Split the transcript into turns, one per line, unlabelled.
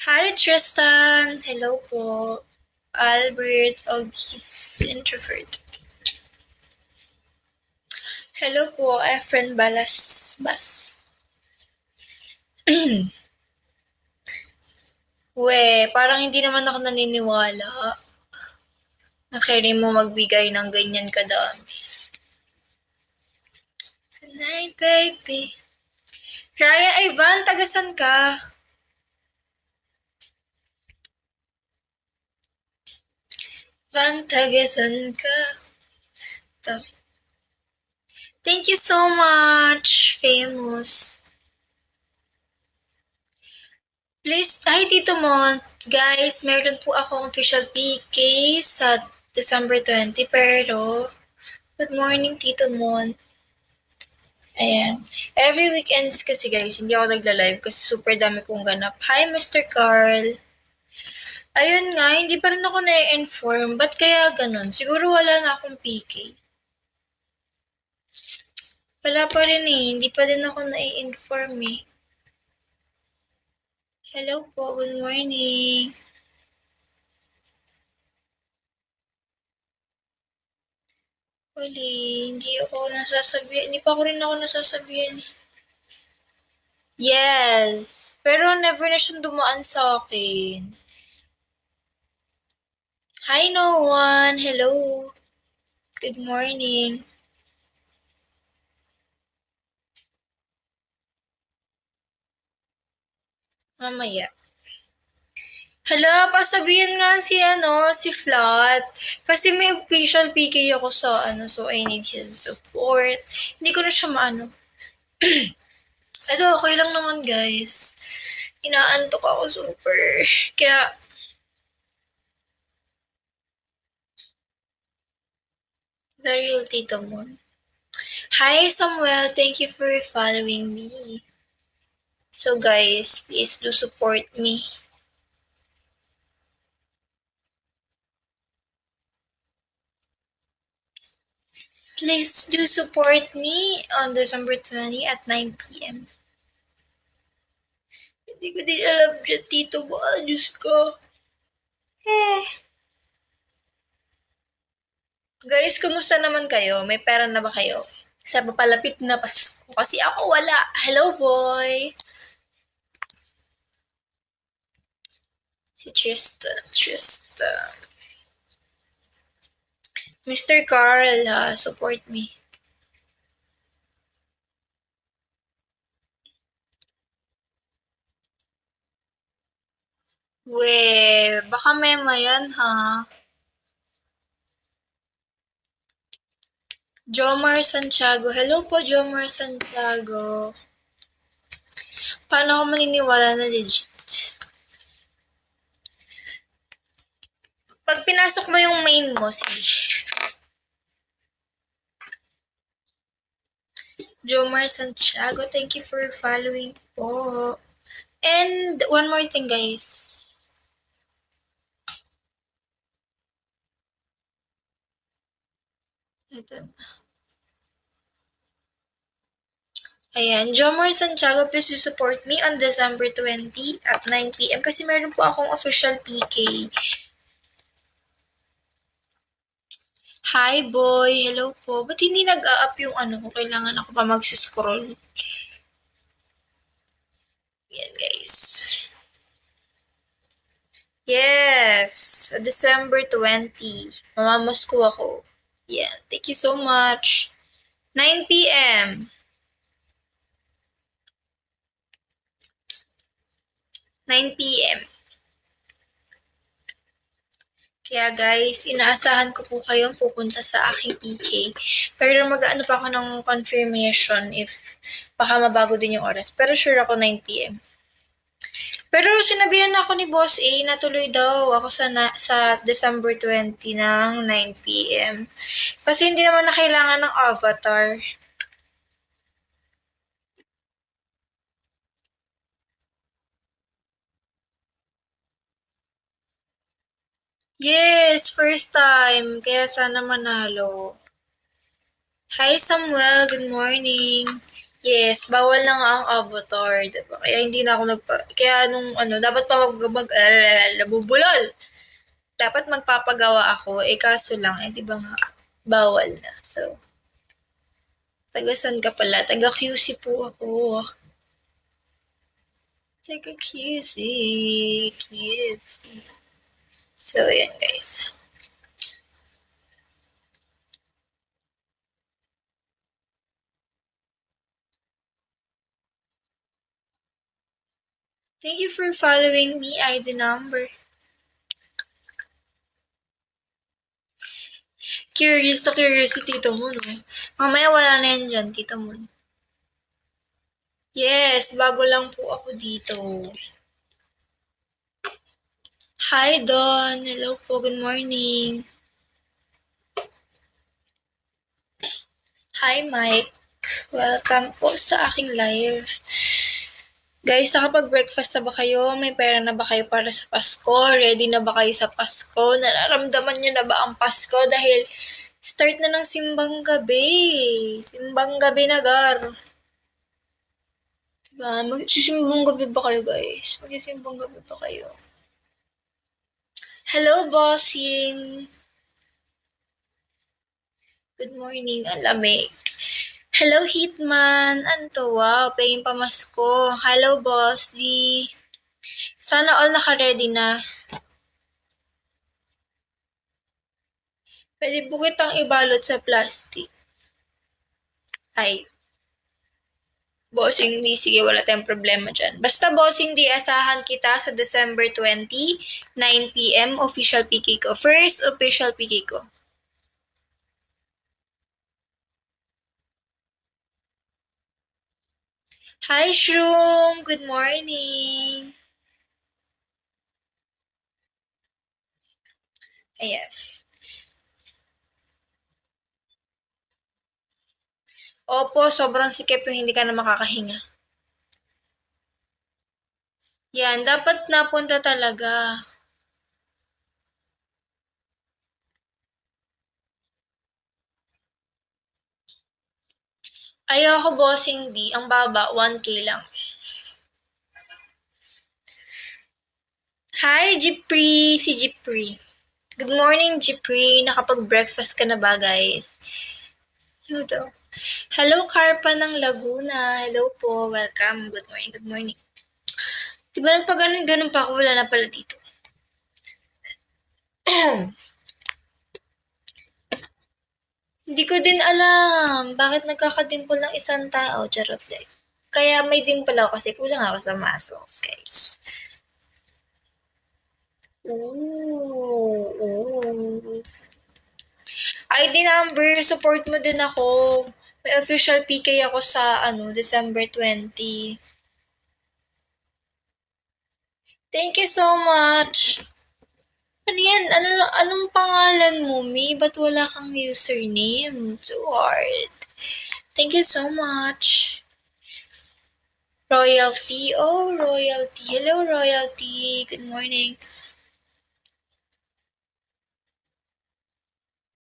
Hi, Tristan! Hello po. Albert Ogis, introvert. Hello po, Efren Balasbas. We, parang hindi naman ako naniniwala na carry mo magbigay ng ganyan kadami. Tonight, baby. Raya Ivan, tagasan ka? Van, tagasan ka? To. Thank you so much, famous. Please, hi Tito Mon. Guys, meron po akong official PK sa December 20, pero good morning, Tito Mon. Ayan. Every weekends kasi guys, hindi ako nagla-live kasi super dami kong ganap. Hi, Mr. Carl. Ayun nga, hindi pa rin ako na-inform. Ba't kaya ganun? Siguro wala na akong PK. Wala pa rin eh. Hindi pa din ako na-inform eh. Hello po, good morning. Hindi pa ako rin ako nasasabihan eh. Yes. Pero never na siyang dumaan sa akin. Hi, no one. Hello. Good morning. Mamaya. Hala, pasabihin nga si Flat. Kasi may official PK ako so I need his support. Hindi ko na siya maano. Ito, okay lang naman, guys. Inaantok ako super. Kaya, the real Tito Mon. Hi, Samuel. Thank you for following me. So, guys, please do support me. Please do support me on December 20 at 9 p.m. Hindi ko din alam dyan, Tito Mo. Diyos ko. Guys, kumusta naman kayo? May pera na ba kayo? Sa papalapit na Pasko. Kasi ako wala. Hello, boy. Si Tristan. Mr. Carl, ha, support me. We, baka mema yan, ha? Jomar Santiago. Hello po, Jomar Santiago. Paano ako maniniwala na legit? Pag pinasok mo yung main mo, sige. Jomar Santiago, thank you for following po. And one more thing, guys. Ito. Ayan, Jomar Santiago, please support me on December 20 at 9 p.m. kasi meron po akong official PK. Hi, boy. Hello po. Ba't hindi nag-a-up yung ano ko? Kailangan ako pa mag-scroll. Yan, guys. Yes, December 20. Mamamasko ako. Yan. Thank you so much. 9 p.m. 9 p.m. Kaya guys, inaasahan ko po kayong pupunta sa aking PK. Pero mag-ano pa ako ng confirmation if baka mabago din yung oras. Pero sure ako 9 p.m. Pero sinabihan ako ni Boss A na tuloy daw ako sa December 20 ng 9 p.m. Kasi hindi naman na kailangan ng avatar. Yes, first time. Kaya sana manalo. Hi Samuel, good morning. Yes, bawal na nga ang avatar, diba? Kaya hindi na ako kaya nung dapat pa nabubulol. Dapat magpapagawa ako, kaso lang, diba nga, bawal na. So, taga-san ka pala? Taga-QC po ako. Taga-QC. QC. So, yan guys. Thank you for following me, ID number. Curious si Tito Moon, no? Mamaya wala na yan dyan, Tito Moon. Yes, bago lang po ako dito. Hi, Don. Hello po, good morning. Hi, Mike. Welcome po sa aking live. Guys, nakapag-breakfast na ba kayo? May pera na ba kayo para sa Pasko? Ready na ba kayo sa Pasko? Nararamdaman nyo na ba ang Pasko? Dahil start na ng simbang gabi. Simbang gabi na, gar. Diba? Magsisimbang gabi ba kayo, guys? Magsisimbang gabi ba kayo? Hello, bossing. Good morning, ang lamig. Hello, Hitman. Anto, wow, pengin pamasko. Hello, boss D. Sana all naka-ready na. Pwede po kitang ibalot sa plastic. Ay. Bossing D, sige, wala tayong problema dyan. Basta Bossing D, asahan kita sa December 20, 9 p.m. official PK ko. First official PK ko. Hi, Shroom! Good morning! Ayan. Opo, sobrang sikip yung hindi ka na makakahinga. Yan, dapat napunta talaga. Ayoko Bossing D, ang baba, 1K lang. Hi, Jipri! Si Jipri. Good morning, Jipri. Nakapag-breakfast ka na ba, guys? Ano to? Hello, Carpa ng Laguna. Hello po. Welcome. Good morning. Good morning. Diba nagpaganon-ganon pa ako? Wala na pala dito. Hindi ko din alam bakit nagkakadimpol ng isang tao. Charot like. Kaya may dimple ako kasi kulang ako sa muscles, guys. Ooh. ID number, support mo din ako. May official PK ako sa December 20. Thank you so much. Ano yan? Anong pangalan mo, Mi? Ba't wala kang username? Too hard. Thank you so much. Royalty. Oh, Royalty. Hello, Royalty. Good morning.